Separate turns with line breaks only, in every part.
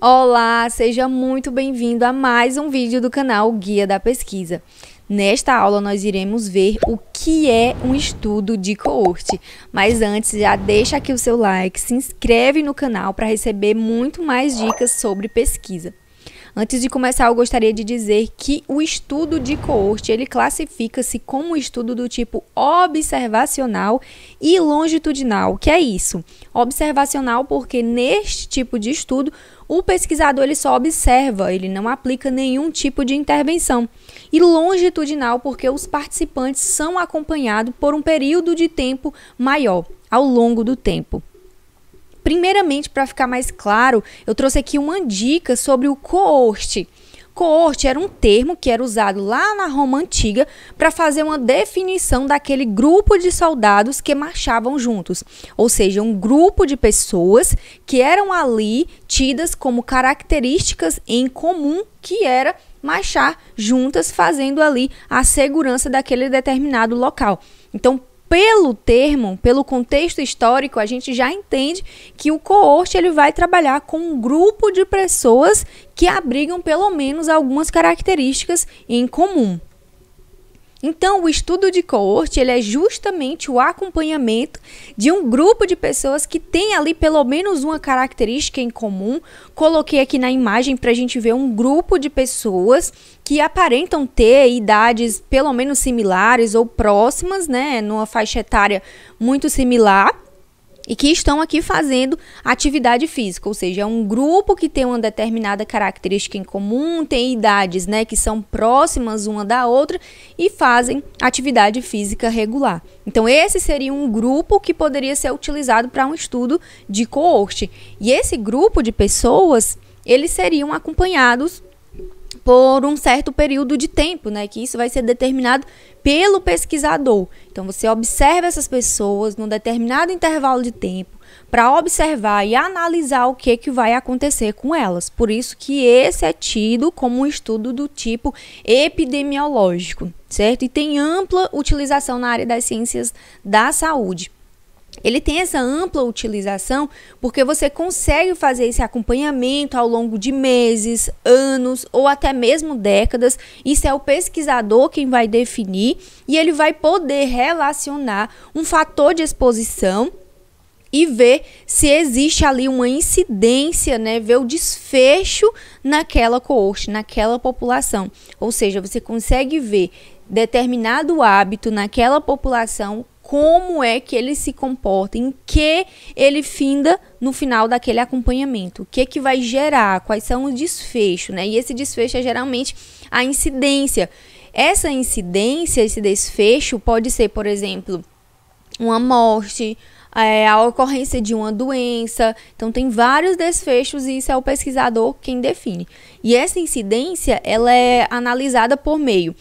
Olá, seja muito bem-vindo a mais um vídeo do canal Guia da Pesquisa. Nesta aula nós iremos ver o que é um estudo de coorte, mas antes já deixa aqui o seu like, se inscreve no canal para receber muito mais dicas sobre pesquisa. Antes de começar, eu gostaria de dizer que o estudo de coorte, ele classifica-se como um estudo do tipo observacional e longitudinal. O que é isso? Observacional porque neste tipo de estudo, o pesquisador ele só observa, ele não aplica nenhum tipo de intervenção. E longitudinal porque os participantes são acompanhados por um período de tempo maior, ao longo do tempo. Primeiramente, para ficar mais claro, eu trouxe aqui uma dica sobre o coorte. Coorte era um termo que era usado lá na Roma Antiga para fazer uma definição daquele grupo de soldados que marchavam juntos. Ou seja, um grupo de pessoas que eram ali tidas como características em comum, que era marchar juntas, fazendo ali a segurança daquele determinado local. Então, pelo termo, pelo contexto histórico, a gente já entende que o coorte ele vai trabalhar com um grupo de pessoas que abrigam pelo menos algumas características em comum. Então, o estudo de coorte ele é justamente o acompanhamento de um grupo de pessoas que tem ali pelo menos uma característica em comum. Coloquei aqui na imagem para a gente ver um grupo de pessoas que aparentam ter idades pelo menos similares ou próximas, né, numa faixa etária muito similar. E que estão aqui fazendo atividade física, ou seja, é um grupo que tem uma determinada característica em comum, tem idades, né, que são próximas uma da outra e fazem atividade física regular. Então, esse seria um grupo que poderia ser utilizado para um estudo de coorte. E esse grupo de pessoas, eles seriam acompanhados por um certo período de tempo, né? Que isso vai ser determinado pelo pesquisador. Então, você observa essas pessoas num determinado intervalo de tempo para observar e analisar o que vai acontecer com elas. Por isso que esse é tido como um estudo do tipo epidemiológico, certo? E tem ampla utilização na área das ciências da saúde. Ele tem essa ampla utilização porque você consegue fazer esse acompanhamento ao longo de meses, anos ou até mesmo décadas. Isso é o pesquisador quem vai definir e ele vai poder relacionar um fator de exposição e ver se existe ali uma incidência, né? Ver o desfecho naquela coorte, naquela população. Ou seja, você consegue ver determinado hábito naquela população, como é que ele se comporta, em que ele finda no final daquele acompanhamento, o que vai gerar, quais são os desfechos, né? E esse desfecho é geralmente a incidência. Essa incidência, esse desfecho pode ser, por exemplo, uma morte, a ocorrência de uma doença. Então, tem vários desfechos e isso é o pesquisador quem define. E essa incidência, ela é analisada por meio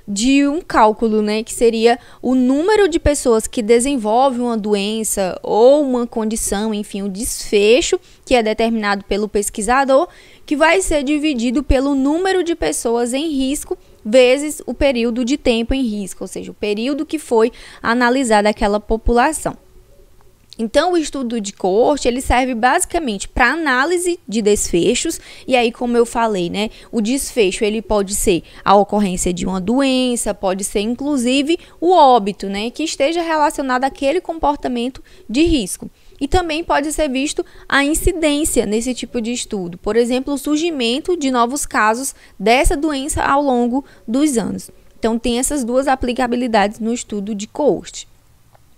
de um cálculo, né, que seria o número de pessoas que desenvolvem uma doença ou uma condição, enfim, o desfecho que é determinado pelo pesquisador, que vai ser dividido pelo número de pessoas em risco vezes o período de tempo em risco, ou seja, o período que foi analisada aquela população. Então, o estudo de coorte, ele serve basicamente para análise de desfechos, e aí, como eu falei, né, o desfecho, ele pode ser a ocorrência de uma doença, pode ser, inclusive, o óbito, né, que esteja relacionado àquele comportamento de risco. E também pode ser visto a incidência nesse tipo de estudo, por exemplo, o surgimento de novos casos dessa doença ao longo dos anos. Então, tem essas duas aplicabilidades no estudo de coorte.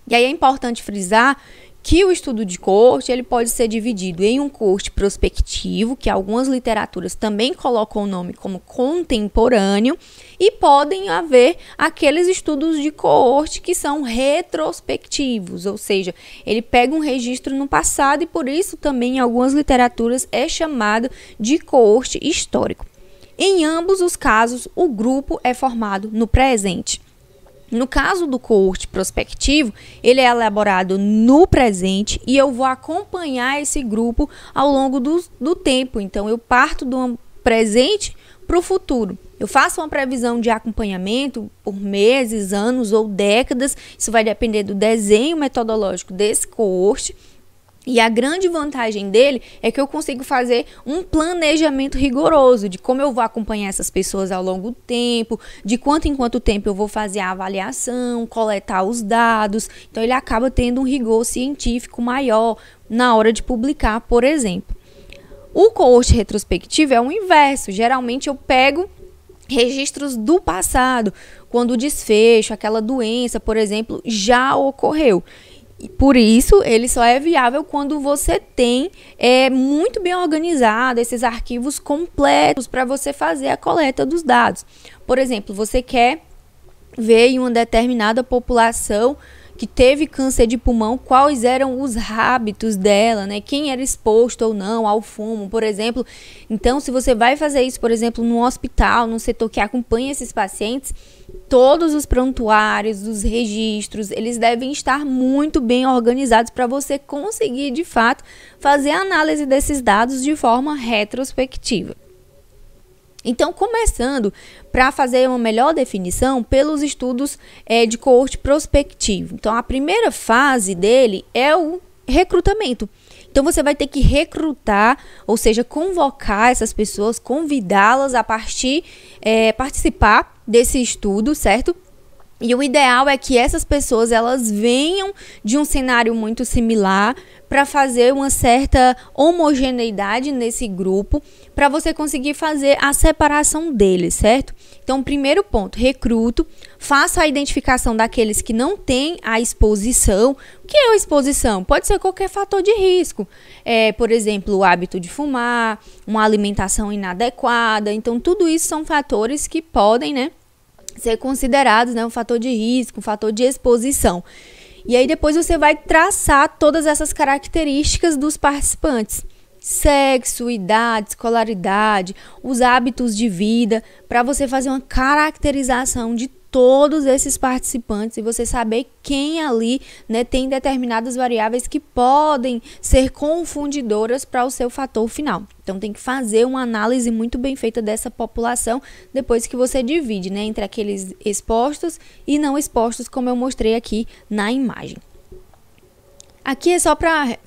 E aí é importante frisar que o estudo de coorte ele pode ser dividido em um coorte prospectivo, que algumas literaturas também colocam o nome como contemporâneo, e podem haver aqueles estudos de coorte que são retrospectivos, ou seja, ele pega um registro no passado e por isso também em algumas literaturas é chamado de coorte histórico. Em ambos os casos, o grupo é formado no presente. No caso do coorte prospectivo, ele é elaborado no presente e eu vou acompanhar esse grupo ao longo do tempo. Então, eu parto do presente para o futuro. Eu faço uma previsão de acompanhamento por meses, anos ou décadas. Isso vai depender do desenho metodológico desse coorte. E a grande vantagem dele é que eu consigo fazer um planejamento rigoroso de como eu vou acompanhar essas pessoas ao longo do tempo, de quanto em quanto tempo eu vou fazer a avaliação, coletar os dados. Então, ele acaba tendo um rigor científico maior na hora de publicar, por exemplo. O coorte retrospectivo é o inverso. Geralmente, eu pego registros do passado, quando o desfecho, aquela doença, por exemplo, já ocorreu. Por isso, ele só é viável quando você tem muito bem organizado esses arquivos completos para você fazer a coleta dos dados. Por exemplo, você quer ver em uma determinada população que teve câncer de pulmão, quais eram os hábitos dela, né? Quem era exposto ou não ao fumo, por exemplo. Então, se você vai fazer isso, por exemplo, no hospital, no setor que acompanha esses pacientes, todos os prontuários, os registros, eles devem estar muito bem organizados para você conseguir, de fato, fazer a análise desses dados de forma retrospectiva. Então, começando para fazer uma melhor definição pelos estudos de coorte prospectivo. Então, a primeira fase dele é o recrutamento. Então, você vai ter que recrutar, ou seja, convocar essas pessoas, convidá-las a participar desse estudo, certo? E o ideal é que essas pessoas elas venham de um cenário muito similar para fazer uma certa homogeneidade nesse grupo, para você conseguir fazer a separação deles, certo? Então, primeiro ponto, recruto, faça a identificação daqueles que não têm a exposição. O que é a exposição? Pode ser qualquer fator de risco, por exemplo, o hábito de fumar, uma alimentação inadequada. Então, tudo isso são fatores que podem, ser considerados, um fator de risco, um fator de exposição. E aí depois você vai traçar todas essas características dos participantes. Sexo, idade, escolaridade, os hábitos de vida, para você fazer uma caracterização de todos esses participantes e você saber quem ali tem determinadas variáveis que podem ser confundidoras para o seu fator final. Então, tem que fazer uma análise muito bem feita dessa população depois que você divide entre aqueles expostos e não expostos, como eu mostrei aqui na imagem. Aqui é só para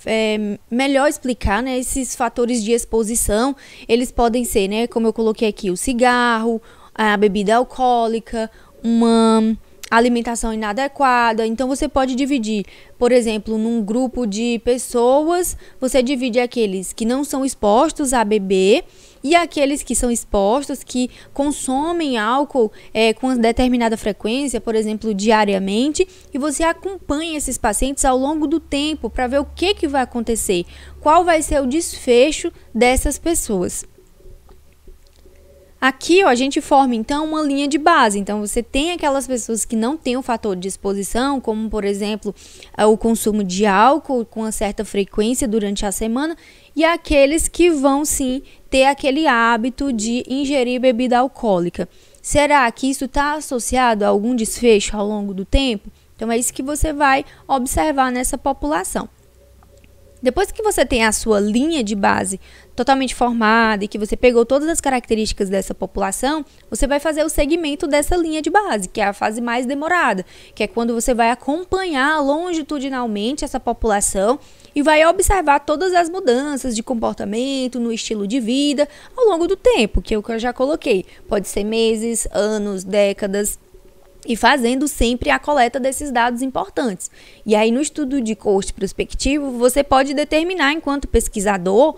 melhor explicar, esses fatores de exposição. Eles podem ser, como eu coloquei aqui, o cigarro, a bebida alcoólica, uma alimentação inadequada. Então, você pode dividir, por exemplo, num grupo de pessoas, você divide aqueles que não são expostos a beber e aqueles que são expostos, que consomem álcool com determinada frequência, por exemplo, diariamente, e você acompanha esses pacientes ao longo do tempo para ver o que vai acontecer, qual vai ser o desfecho dessas pessoas. Aqui, a gente forma, então, uma linha de base. Então, você tem aquelas pessoas que não têm o fator de exposição, como, por exemplo, o consumo de álcool com uma certa frequência durante a semana, e aqueles que vão, sim, ter aquele hábito de ingerir bebida alcoólica. Será que isso está associado a algum desfecho ao longo do tempo? Então, é isso que você vai observar nessa população. Depois que você tem a sua linha de base totalmente formada e que você pegou todas as características dessa população, você vai fazer o segmento dessa linha de base, que é a fase mais demorada, que é quando você vai acompanhar longitudinalmente essa população e vai observar todas as mudanças de comportamento, no estilo de vida, ao longo do tempo, que é o que eu já coloquei. Pode ser meses, anos, décadas. E fazendo sempre a coleta desses dados importantes. E aí, no estudo de coorte prospectivo, você pode determinar, enquanto pesquisador,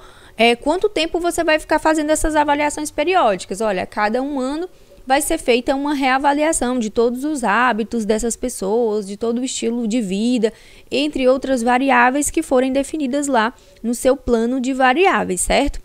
quanto tempo você vai ficar fazendo essas avaliações periódicas. Olha, a cada um ano vai ser feita uma reavaliação de todos os hábitos dessas pessoas, de todo o estilo de vida, entre outras variáveis que forem definidas lá no seu plano de variáveis, certo?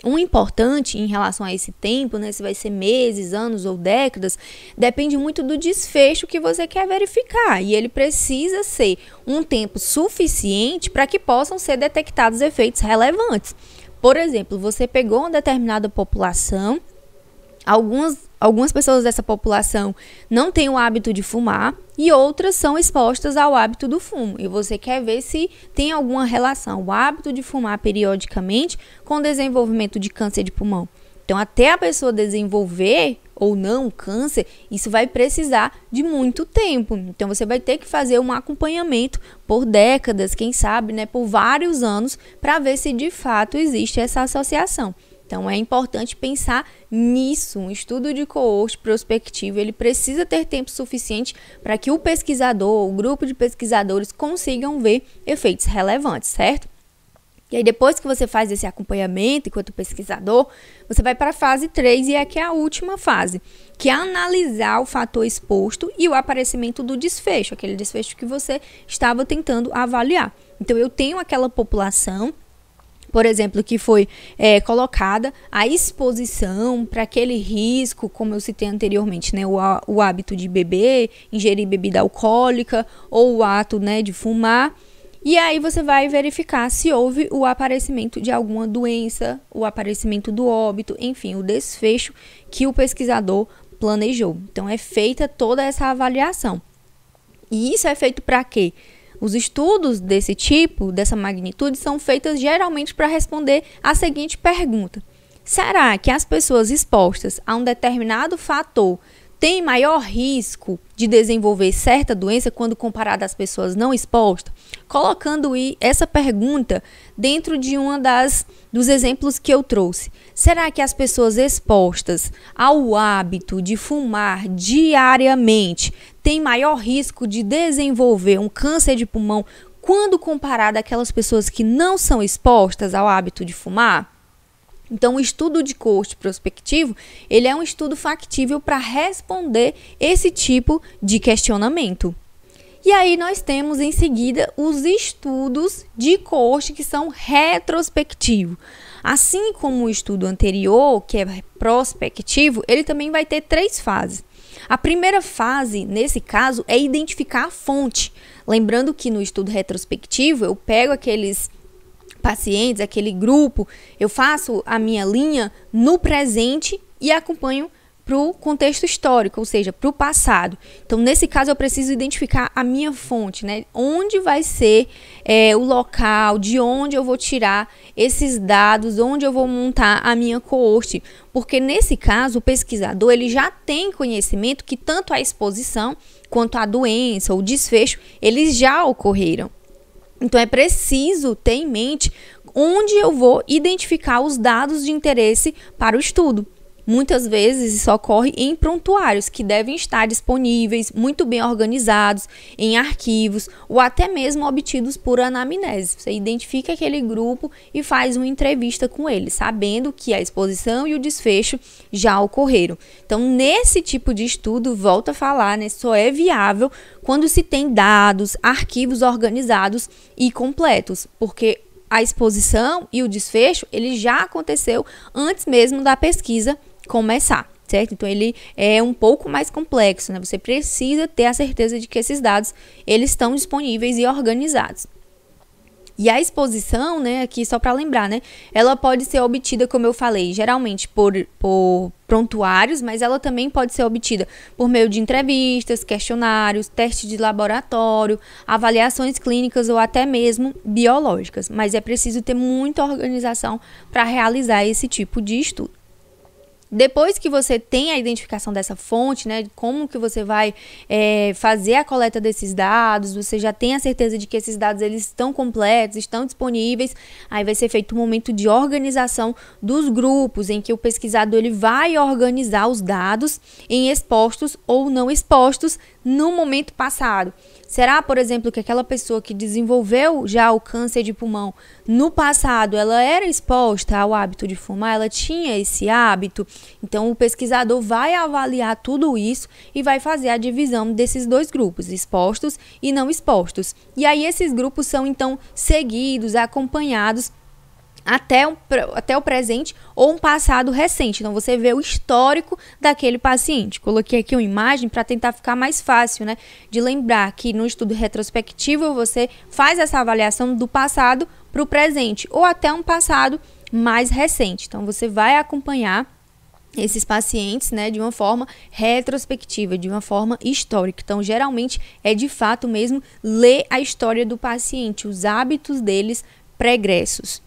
O importante em relação a esse tempo, se vai ser meses, anos ou décadas, depende muito do desfecho que você quer verificar. E ele precisa ser um tempo suficiente para que possam ser detectados efeitos relevantes. Por exemplo, você pegou uma determinada população, algumas pessoas dessa população não têm o hábito de fumar e outras são expostas ao hábito do fumo. E você quer ver se tem alguma relação, o hábito de fumar periodicamente com o desenvolvimento de câncer de pulmão. Então, até a pessoa desenvolver ou não câncer, isso vai precisar de muito tempo. Então, você vai ter que fazer um acompanhamento por décadas, quem sabe, né, por vários anos, para ver se de fato existe essa associação. Então, é importante pensar nisso. Um estudo de coorte prospectivo, ele precisa ter tempo suficiente para que o pesquisador, o grupo de pesquisadores consigam ver efeitos relevantes, certo? E aí, depois que você faz esse acompanhamento enquanto pesquisador, você vai para a fase 3, e aqui é a última fase, que é analisar o fator exposto e o aparecimento do desfecho, aquele desfecho que você estava tentando avaliar. Então, eu tenho aquela população, por exemplo, que foi colocada a exposição para aquele risco, como eu citei anteriormente, né, o hábito de beber, ingerir bebida alcoólica ou o ato, né, de fumar. E aí você vai verificar se houve o aparecimento de alguma doença, o aparecimento do óbito, enfim, o desfecho que o pesquisador planejou. Então, é feita toda essa avaliação. E isso é feito para quê? Os estudos desse tipo, dessa magnitude, são feitos geralmente para responder a seguinte pergunta: será que as pessoas expostas a um determinado fator têm maior risco de desenvolver certa doença quando comparado às pessoas não expostas? Colocando essa pergunta dentro de dos exemplos que eu trouxe. Será que as pessoas expostas ao hábito de fumar diariamente têm maior risco de desenvolver um câncer de pulmão quando comparado àquelas pessoas que não são expostas ao hábito de fumar? Então, o estudo de coorte prospectivo, ele é um estudo factível para responder esse tipo de questionamento. E aí nós temos em seguida os estudos de coorte que são retrospectivos. Assim como o estudo anterior, que é prospectivo, ele também vai ter 3 fases. A primeira fase, nesse caso, é identificar a fonte. Lembrando que no estudo retrospectivo, eu pego aqueles pacientes, aquele grupo, eu faço a minha linha no presente e acompanho para o contexto histórico, ou seja, para o passado. Então, nesse caso, eu preciso identificar a minha fonte, né? Onde vai ser o local, de onde eu vou tirar esses dados, onde eu vou montar a minha coorte. Porque, nesse caso, o pesquisador ele já tem conhecimento que tanto a exposição quanto a doença ou desfecho, eles já ocorreram. Então, é preciso ter em mente onde eu vou identificar os dados de interesse para o estudo. Muitas vezes isso ocorre em prontuários que devem estar disponíveis, muito bem organizados, em arquivos ou até mesmo obtidos por anamnese. Você identifica aquele grupo e faz uma entrevista com ele, sabendo que a exposição e o desfecho já ocorreram. Então, nesse tipo de estudo, volto a falar, né, só é viável quando se tem dados, arquivos organizados e completos, porque a exposição e o desfecho, ele já aconteceu antes mesmo da pesquisa começar, certo? Então, ele é um pouco mais complexo, né? Você precisa ter a certeza de que esses dados, eles estão disponíveis e organizados. E a exposição, né, aqui só para lembrar, né, ela pode ser obtida, como eu falei, geralmente por prontuários, mas ela também pode ser obtida por meio de entrevistas, questionários, testes de laboratório, avaliações clínicas ou até mesmo biológicas. Mas é preciso ter muita organização para realizar esse tipo de estudo. Depois que você tem a identificação dessa fonte, né, como que você vai fazer a coleta desses dados, você já tem a certeza de que esses dados eles estão completos, estão disponíveis, aí vai ser feito um momento de organização dos grupos, em que o pesquisador ele vai organizar os dados em expostos ou não expostos no momento passado. Será, por exemplo, que aquela pessoa que desenvolveu já o câncer de pulmão no passado, ela era exposta ao hábito de fumar, ela tinha esse hábito? Então, o pesquisador vai avaliar tudo isso e vai fazer a divisão desses 2 grupos, expostos e não expostos. E aí, esses grupos são, então, seguidos, acompanhados até o presente ou um passado recente. Então, você vê o histórico daquele paciente. Coloquei aqui uma imagem para tentar ficar mais fácil, né, de lembrar que no estudo retrospectivo você faz essa avaliação do passado para o presente ou até um passado mais recente. Então, você vai acompanhar esses pacientes, né, de uma forma retrospectiva, de uma forma histórica. Então, geralmente, é de fato mesmo ler a história do paciente, os hábitos deles pregressos.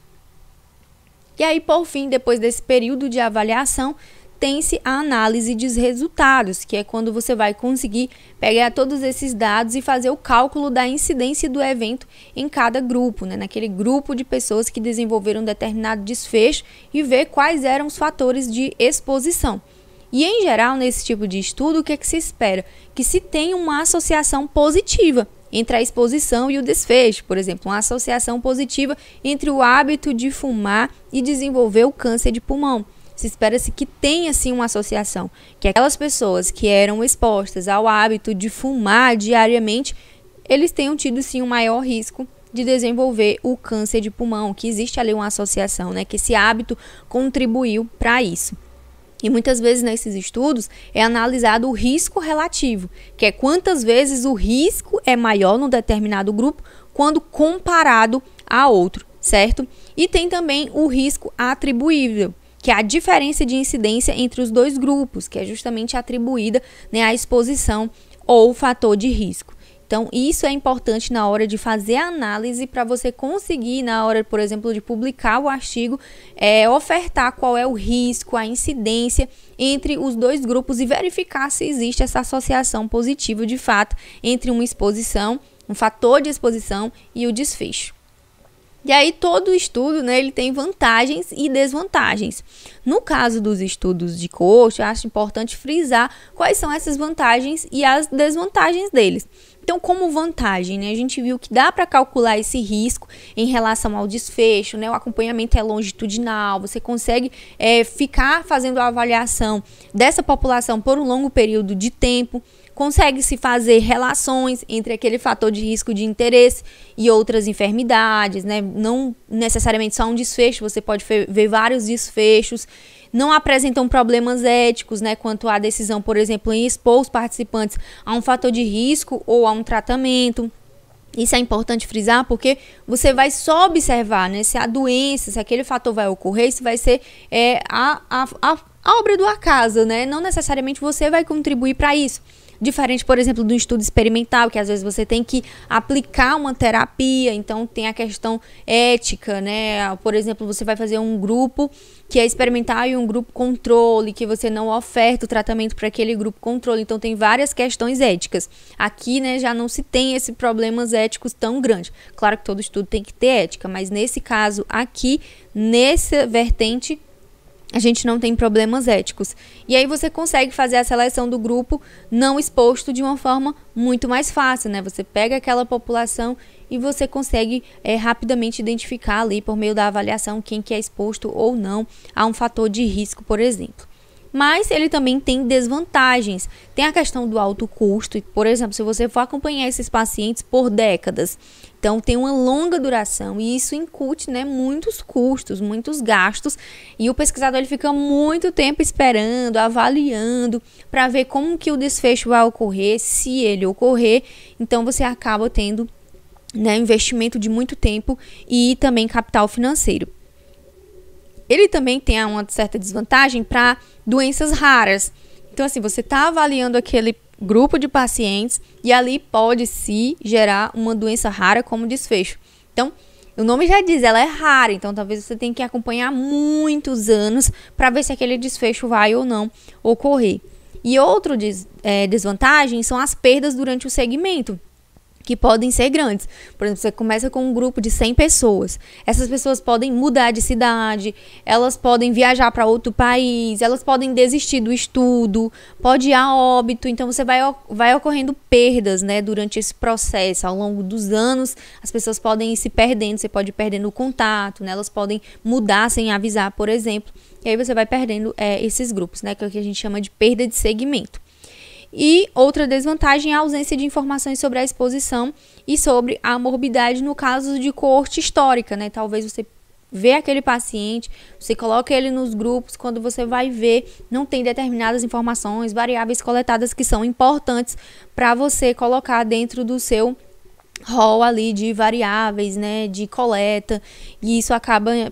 E aí, por fim, depois desse período de avaliação, tem-se a análise dos resultados, que é quando você vai conseguir pegar todos esses dados e fazer o cálculo da incidência do evento em cada grupo, né? Naquele grupo de pessoas que desenvolveram um determinado desfecho e ver quais eram os fatores de exposição. E, em geral, nesse tipo de estudo, o que é que se espera? Que se tenha uma associação positiva entre a exposição e o desfecho. Por exemplo, uma associação positiva entre o hábito de fumar e desenvolver o câncer de pulmão. Se espera-se que tenha, sim, uma associação, que aquelas pessoas que eram expostas ao hábito de fumar diariamente, eles tenham tido, sim, um maior risco de desenvolver o câncer de pulmão, que existe ali uma associação, né, que esse hábito contribuiu para isso. E muitas vezes nesses estudos é analisado o risco relativo, que é quantas vezes o risco é maior num determinado grupo quando comparado a outro, certo? E tem também o risco atribuível, que é a diferença de incidência entre os dois grupos, que é justamente atribuída, né, à exposição ou fator de risco. Então, isso é importante na hora de fazer a análise para você conseguir, na hora, por exemplo, de publicar o artigo, ofertar qual é o risco, a incidência entre os dois grupos e verificar se existe essa associação positiva de fato entre uma exposição, um fator de exposição e o desfecho. E aí todo estudo, né, ele tem vantagens e desvantagens. No caso dos estudos de coorte, eu acho importante frisar quais são essas vantagens e as desvantagens deles. Então, como vantagem, né, a gente viu que dá para calcular esse risco em relação ao desfecho, né, o acompanhamento é longitudinal, você consegue ficar fazendo a avaliação dessa população por um longo período de tempo, consegue-se fazer relações entre aquele fator de risco de interesse e outras enfermidades, né? Não necessariamente só um desfecho, você pode ver vários desfechos. Não apresentam problemas éticos, né, quanto à decisão, por exemplo, em expor os participantes a um fator de risco ou a um tratamento. Isso é importante frisar porque você vai só observar, né, se a doença, se aquele fator vai ocorrer, isso vai ser a obra do acaso, né? Não necessariamente você vai contribuir para isso. Diferente, por exemplo, do estudo experimental, que às vezes você tem que aplicar uma terapia, então tem a questão ética, né? Por exemplo, você vai fazer um grupo que é experimental e um grupo controle, que você não oferta o tratamento para aquele grupo controle, então tem várias questões éticas. Aqui, né, já não se tem esses problemas éticos tão grandes. Claro que todo estudo tem que ter ética, mas nesse caso aqui, nessa vertente, a gente não tem problemas éticos. E aí você consegue fazer a seleção do grupo não exposto de uma forma muito mais fácil, né? Você pega aquela população e você consegue rapidamente identificar ali por meio da avaliação quem que é exposto ou não a um fator de risco, por exemplo. Mas ele também tem desvantagens. Tem a questão do alto custo. Por exemplo, se você for acompanhar esses pacientes por décadas, então tem uma longa duração e isso incute, né, muitos custos, muitos gastos. E o pesquisador ele fica muito tempo esperando, avaliando para ver como que o desfecho vai ocorrer, se ele ocorrer. Então você acaba tendo, né, investimento de muito tempo e também capital financeiro. Ele também tem uma certa desvantagem para doenças raras. Então, assim, você está avaliando aquele grupo de pacientes e ali pode se gerar uma doença rara como desfecho. Então, o nome já diz, ela é rara. Então, talvez você tenha que acompanhar muitos anos para ver se aquele desfecho vai ou não ocorrer. E outra desvantagem são as perdas durante o segmento, que podem ser grandes. Por exemplo, você começa com um grupo de 100 pessoas. Essas pessoas podem mudar de cidade, elas podem viajar para outro país, elas podem desistir do estudo, pode ir a óbito. Então, você vai ocorrendo perdas, né, durante esse processo. Ao longo dos anos, as pessoas podem ir se perdendo, você pode ir perdendo o contato, né, elas podem mudar sem avisar, por exemplo. E aí você vai perdendo esses grupos, né, que é o que a gente chama de perda de segmento. E outra desvantagem é a ausência de informações sobre a exposição e sobre a morbidade no caso de coorte histórica, né? Talvez você vê aquele paciente, você coloca ele nos grupos, quando você vai ver, não tem determinadas informações, variáveis coletadas que são importantes para você colocar dentro do seu rol ali de variáveis, né, de coleta, e isso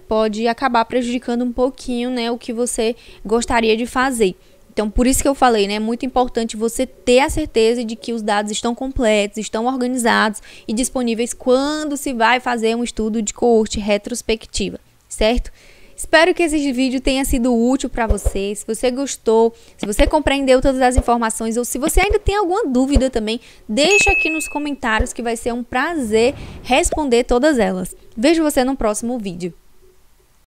pode acabar prejudicando um pouquinho, né, o que você gostaria de fazer. Então, por isso que eu falei, né, é muito importante você ter a certeza de que os dados estão completos, estão organizados e disponíveis quando se vai fazer um estudo de coorte retrospectiva, certo? Espero que esse vídeo tenha sido útil para você. Se você gostou, se você compreendeu todas as informações ou se você ainda tem alguma dúvida também, deixa aqui nos comentários que vai ser um prazer responder todas elas. Vejo você no próximo vídeo.